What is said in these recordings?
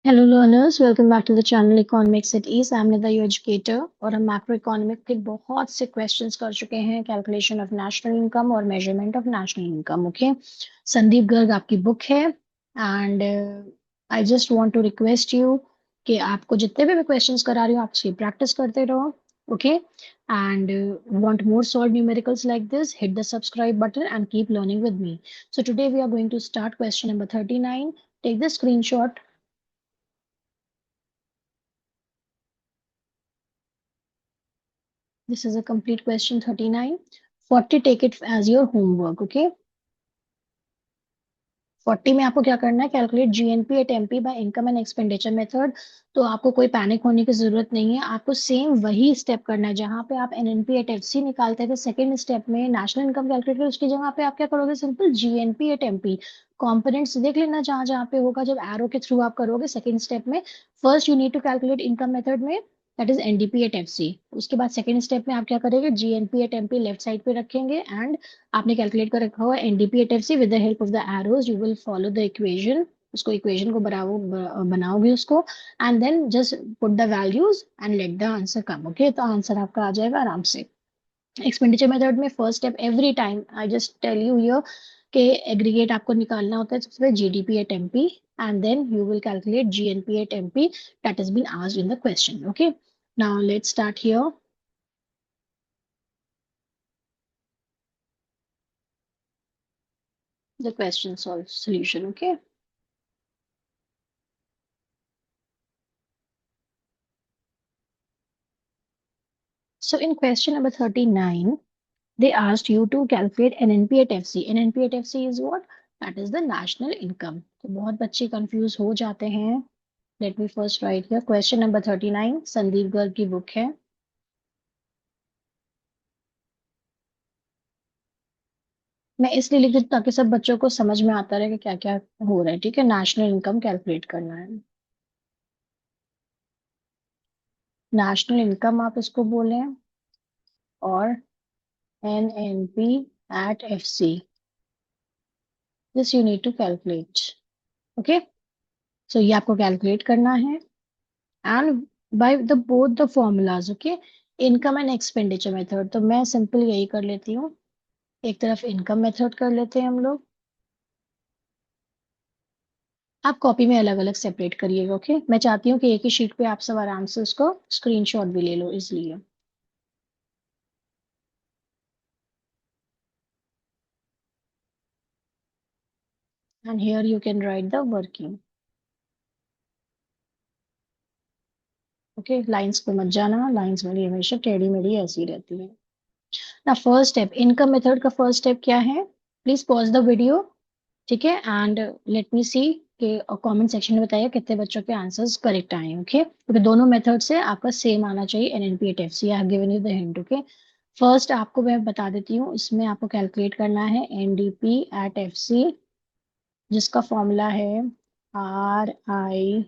Hello learners, welcome back to the channel economics at ease. I am Nida your educator और हम macro economic के बहुत से questions कर चुके हैं। कैलकुलेशन ऑफ नेशनल इनकम और measurement of national income. Okay, Sandeep Garg आपकी बुक है and I just want to request you कि आपको जितने भी मैं क्वेश्चंस करा रही हूँ आप अच्छी प्रैक्टिस करते रहो। Okay, and want more solved numericals like this, hit the subscribe button and keep learning with me. So today we are going to start question number 39. Take the screenshot. This is a complete question 39. 40 take it as your homework. Okay, 40 में आपको क्या करना है, calculate GNP at MP by income and expenditure method. तो आपको कोई panic होने की जरूरत नहीं है, आपको सेम वही स्टेप करना है जहां पे आप एनएनपी एट एफसी निकालते थे। सेकंड स्टेप में नेशनल इनकम कैलकुलेट कर, उसकी जगह पे आप क्या करोगे, simple GNP at MP components देख लेना जहां जहां पे होगा, जब एरो के थ्रू आप करोगे सेकंड स्टेप में। First you need to calculate income method में, that is NDP at FC. उसके बाद सेकंड स्टेप में आप क्या करेंगे, GNP at MP left side पे रखेंगे एंड आपने कैलकुलेट कर रखा हुआ NDP at FC. With the help of the arrows you will follow the equation, उसको इक्वेशन को बनाओगे उसको, and then just put the values and let the answer come. Okay, तो आंसर आपका आ जाएगा आराम से। एक्सपेंडिचर मेथड में first step every time I just tell you here के एग्रीगेट आपको निकालना होता है सबसे पहले GDP at MP and then you will calculate GNP at MP that has been asked in the question. Okay, now let's start here. The question solve solution. Okay, so in question number 39 they asked you to calculate NNP at FC. NNP at FC is what? That is the national income. तो बहुत बच्चे confuse हो जाते हैं। Let me first right here question number 39, Sandeep Garg की book है। मैं इसलिए लिख देती हूँ ताकि सब बच्चों को समझ में आता रहे कि क्या क्या हो रहा है। ठीक है, नेशनल इनकम कैलकुलेट करना है। नेशनल इनकम आप इसको बोलें और NNP at FC, this you need to calculate. Okay, so ये आपको कैलकुलेट करना है and by the both the formulas. Okay, income and expenditure method, तो मैं सिंपल यही कर लेती हूँ। एक तरफ इनकम मेथड कर लेते हैं हम लोग, आप कॉपी में अलग अलग सेपरेट करिएगा। ओके, मैं चाहती हूँ कि एक ही शीट पे आप सब आराम से उसको स्क्रीनशॉट भी ले लो इसलिए। And here you can write the working. Okay, lines पे मत जाना, लाइंस मेरी हमेशा टेढ़ी मेढ़ी ऐसी रहती है ना। फर्स्ट स्टेप इनकम मेथड का फर्स्ट स्टेप क्या है, प्लीज पॉज द वीडियो। ठीक है, एंड लेट मी सी कि कमेंट सेक्शन में बताइए कितने बच्चों के आंसर्स करेक्ट आए हैं। ओके, क्योंकि दोनों मेथड से आपका सेम आना चाहिए। NNP at FC I have given you the hint. Okay, first आपको मैं बता देती हूँ, इसमें आपको कैलकुलेट करना है एनडीपी एट एफसी, जिसका फॉर्मूला है RIPEM,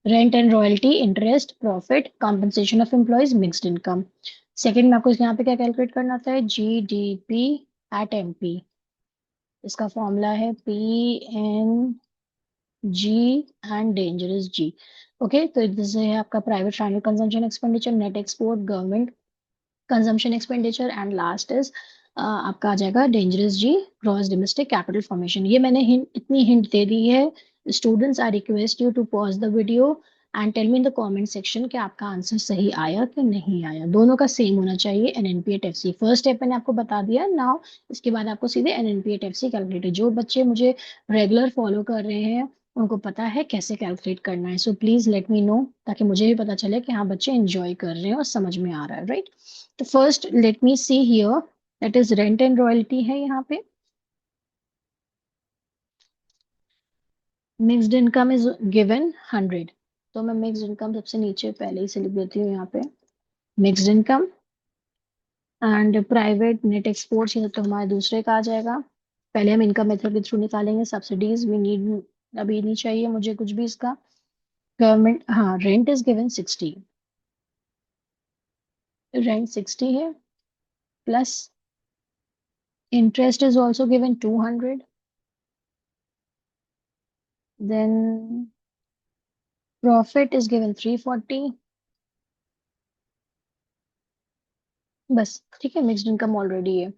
rent and royalty, interest, profit, compensation of employees, mixed income. Second में आपको यहाँ पे क्या कैलकुलेट करना होता है, जीडीपी एट एमपी, इसका फॉर्मूला है PNG and dangerous G. Okay, तो दिस है आपका private final consumption expenditure, net export, government consumption expenditure and last is आपका आ जाएगा dangerous G, gross domestic capital formation. ये मैंने इतनी हिंट दे दी है। Students I request you to pause the video and tell me in the comment section कि आपका आंसर सही आया कि नहीं आया। दोनों का सेम होना चाहिए। NNP at FC first step मैंने आपको बता दिया नाउ, इसके बाद आपको सीधे एनएनपी एट एफसी कैलकुलेट। जो बच्चे मुझे रेगुलर फॉलो कर रहे हैं उनको पता है कैसे कैलकुलेट करना है, so please let me know ताकि मुझे भी पता चले कि हाँ बच्चे एंजॉय कर रहे हैं और समझ में आ रहा है। राइट, तो first let me see here, that is rent and royalty है यहाँ पे। मिक्स्ड इनकम इज गिवन 100, तो मैं मिक्स्ड इनकम सबसे नीचे पहले ही से लिख देती हूँ यहाँ पे। Mixed income and private net exports, ये तो हमारे दूसरे का आ जाएगा। पहले हम इनकम मेथड के थ्रू निकालेंगे। सब्सिडीज वी नीड, अभी नहीं चाहिए मुझे कुछ भी इसका। गवर्नमेंट, हाँ रेंट इज गिवन 60, रेंट 60 है, plus interest is also given 200, then profit is given 340, बस ठीक है, मिक्स्ड इनकम ऑलरेडी है।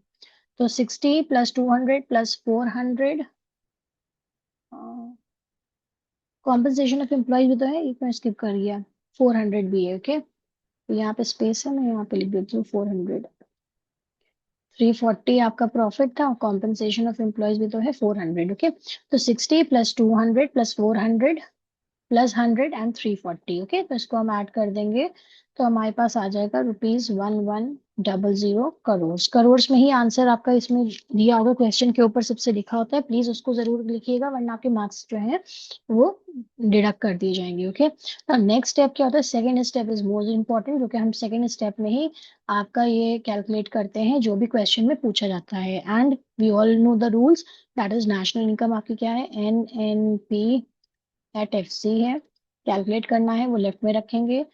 तो 60 plus 200 plus 400, compensation of employee भी तो है, एक मैं स्किप कर गया, 400 भी है। ओके, तो यहाँ पे स्पेस है, मैं यहाँ पे लिख देती हूँ 400। 340 आपका प्रॉफिट था, कॉम्पनसेशन ऑफ एम्प्लॉयज भी तो है 400। ओके, तो 60 plus 200 plus 400 plus 100 and 340। Okay, तो इसको हम ऐड कर देंगे, तो हमारे पास आ जाएगा ₹1100 करोड़। करोड़ में ही आंसर आपका इसमें दिया होगा, क्वेश्चन के ऊपर सबसे लिखा होता है, प्लीज उसको जरूर लिखिएगा, वरना आपके मार्क्स जो है वो डिडक्ट कर दिए जाएंगे। ओके, तो नेक्स्ट स्टेप क्या होता है, second step is most important, क्योंकि हम सेकेंड स्टेप में ही आपका ये कैलकुलेट करते हैं जो भी क्वेश्चन में पूछा जाता है। And we all know the rules, that is national income आपकी क्या है, NNP एट FC है, कैलकुलेट करना है, वो लेफ्ट में रखेंगे।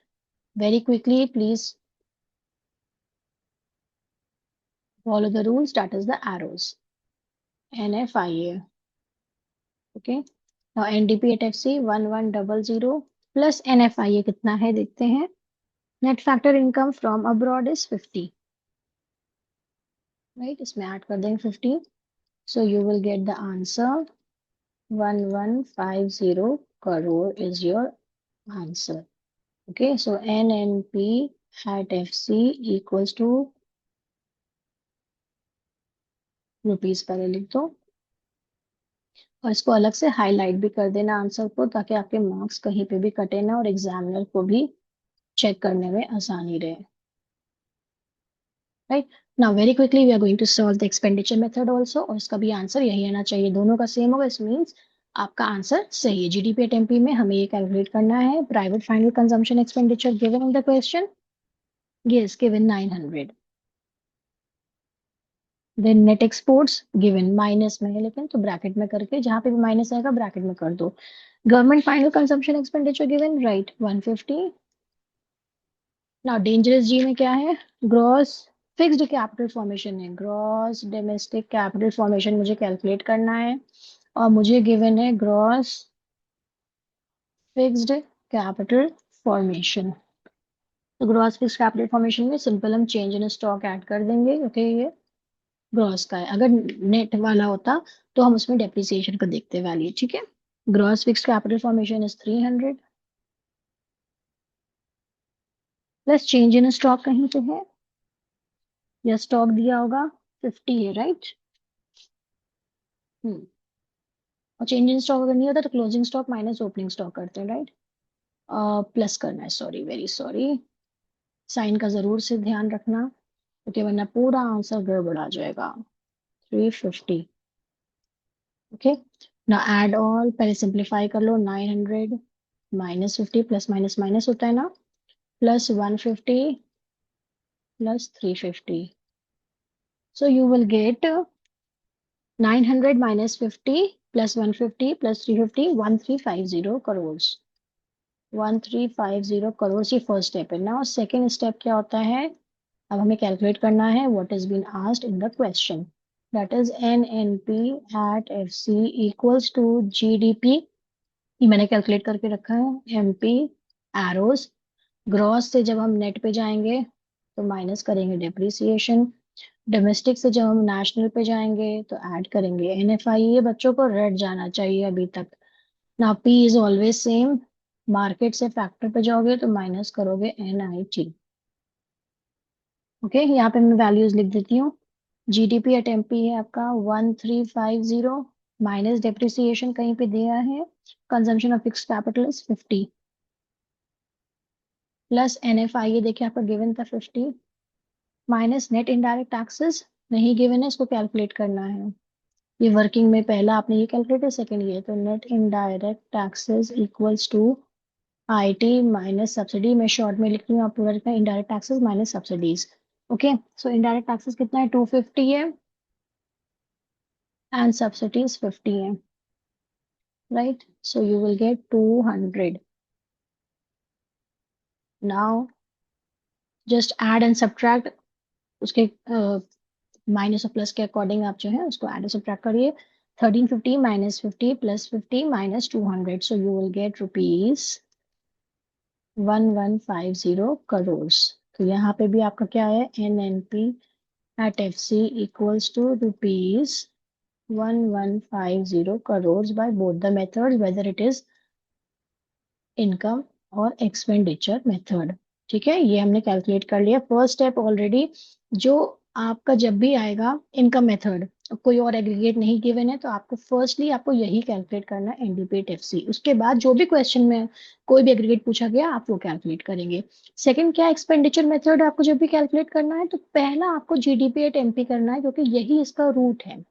Very quickly please follow the rules, that is the arrows, NFIA। Okay, now NDP at FC 1100 plus NFIA कितना है देखते हैं, net factor income from abroad is 50, right, इसमें ऐड कर देंगे 50, so you will get the answer 1150 crore is your answer. Okay, so NNP at FC equals to rupees पहले लिख दो, और इसको अलग से हाईलाइट भी कर देना आंसर को, ताकि आपके मार्क्स कहीं पे भी कटे ना और एग्जामिनर को भी चेक करने में आसानी रहे। Right, now very quickly we are going to solve the expenditure method also, और इसका भी आंसर यही आना चाहिए, दोनों का सेम होगा, इस मींस आपका आंसर सही है। GDP एट MP में हमें ये कैलकुलेट करना है, private final consumption expenditure given in the question, yes given 900, then net exports given minus में है, लेकिन तो ब्रैकेट में करके, जहां पे भी माइनस आएगा ब्रैकेट में कर दो। Government final consumption expenditure given, right, 150। Now डेंजरस जी में क्या है, ग्रॉस फिक्स्ड कैपिटल फॉर्मेशन है, ग्रॉस डोमेस्टिक कैपिटल फॉर्मेशन मुझे कैलकुलेट करना है, और मुझे गिवन है ग्रॉस फिक्स्ड कैपिटल फॉर्मेशन। तो ग्रॉस फिक्स्ड कैपिटल फॉर्मेशन में सिंपल हम चेंज इन स्टॉक ऐड कर देंगे। ओके, ये ग्रॉस का है, अगर नेट वाला होता तो हम उसमें डेप्रिसिएशन का देखते वैल्यू, ठीक है। Gross fixed capital formation is 300 plus change in stock कहीं पे है, या स्टॉक दिया होगा 50 है, राइट। हम्म, और चेंज इन स्टॉक अगर नहीं होता तो closing stock minus opening stock करते हैं, राइट। प्लस करना है, सॉरी वेरी सॉरी, साइन का जरूर से ध्यान रखना, क्योंकि वरना पूरा आंसर गड़बड़ आ जाएगा। 350। ओके, ना ऐड ऑल, पहले सिंप्लीफाई कर लो, 900 माइनस 50, प्लस माइनस माइनस होता है ना, plus 150 plus 350, so you will gate 900 minus 50 plus 150 plus 350, 1350 crore. 1350 crore, ये फर्स्ट स्टेप है ना। सेकेंड स्टेप क्या होता है, अब हमें कैलकुलेट करना है what is been asked in the question, that is NNP at FC equals to GDP, ये मैंने कैलकुलेट करके रखा है, MP एरोज, ग्रॉस से जब हम नेट पे जाएंगे तो माइनस करेंगे डेप्रिसिएशन, डोमेस्टिक से जब हम नेशनल पे जाएंगे तो ऐड करेंगे NFI, ये बच्चों को रट जाना चाहिए अभी तक ना, P is always same, market से फैक्टर पे जाओगे तो माइनस करोगे NIT। ओके, यहाँ पे मैं वैल्यूज लिख देती हूँ, GDP एट MP है आपका 1350 माइनस डेप्रिसिएशन कहीं पे दिया है, consumption of fixed capital is 50 plus NFI, ये देखिए आपका गिवन था 50, माइनस नेट इनडायरेक्ट टैक्सेस नहीं गिवन है, इसको कैलकुलेट करना है, ये वर्किंग में पहला आपने ये कैलकुलेट है, सेकंड ये, तो net indirect taxes equals to IT minus subsidy, मैं शॉर्ट में लिखती हूँ, आप पूरा लिखना indirect taxes minus subsidies. Okay, so indirect taxes कितना है, 250 है, एंड सब्सिडीज 50 है, right, so you will get 200। Now just add and subtract, उसके माइनस और प्लस के अकॉर्डिंग आप जो है उसको ऐड और सब्ट्रैक्ट करिए। 1350 minus 50 plus 50 minus 200. So you will get rupees 1150 crores. तो यहाँ पे भी आपका क्या है, NNP at FC equals to rupees 1150 crores by both the methods, whether it is income और एक्सपेंडिचर मेथड। ठीक है, ये हमने कैलकुलेट कर लिया। फर्स्ट स्टेप ऑलरेडी, जो आपका जब भी आएगा इनकम मेथड, कोई और एग्रीगेट नहीं गिवन है, तो आपको फर्स्टली आपको यही कैलकुलेट करना है, एनडीपी एफसी। उसके बाद जो भी क्वेश्चन में कोई भी एग्रीगेट पूछा गया आप वो कैलकुलेट करेंगे। सेकंड क्या, एक्सपेंडिचर मेथड आपको जब भी कैलकुलेट करना है तो पहला आपको जीडीपी एट एमपी करना है, क्योंकि यही इसका रूट है,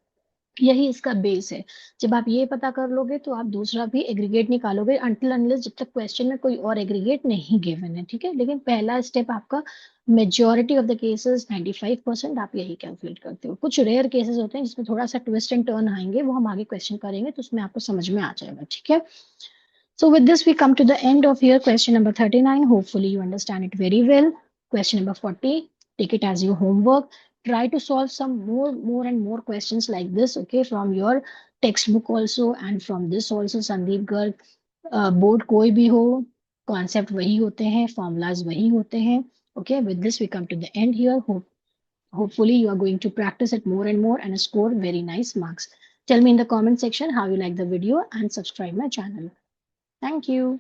यही इसका बेस है। जब आप ये पता कर लोगे तो आप दूसरा भी एग्रीगेट निकालोगे, अनटिल अनलेस जब तक क्वेश्चन में कोई और एग्रीगेट नहीं गिवन है। ठीक है, लेकिन पहला स्टेप आपका मेजोरिटी ऑफ द केसेस 95% आप यही कैलकुलेट करते हो। कुछ रेयर केसेस होते हैं जिसमें थोड़ा सा ट्विस्ट एंड टर्न आएंगे, वो हम आगे क्वेश्चन करेंगे तो उसमें आपको समझ में आ जाएगा। ठीक है, so with this we come to the end of your question number 39. Hopefully you understand it very well. Question number 40, take it as your homework. Try to solve some more and more questions like this, okay, from your textbook also and from this also, Sandeep Garg. Board कोई भी हो, concept वही होते हैं, formulas वही होते हैं। Okay, with this we come to the end here. Hopefully you are going to practice it more and more and score very nice marks. Tell me in the comment section how you like the video and subscribe my channel. Thank you.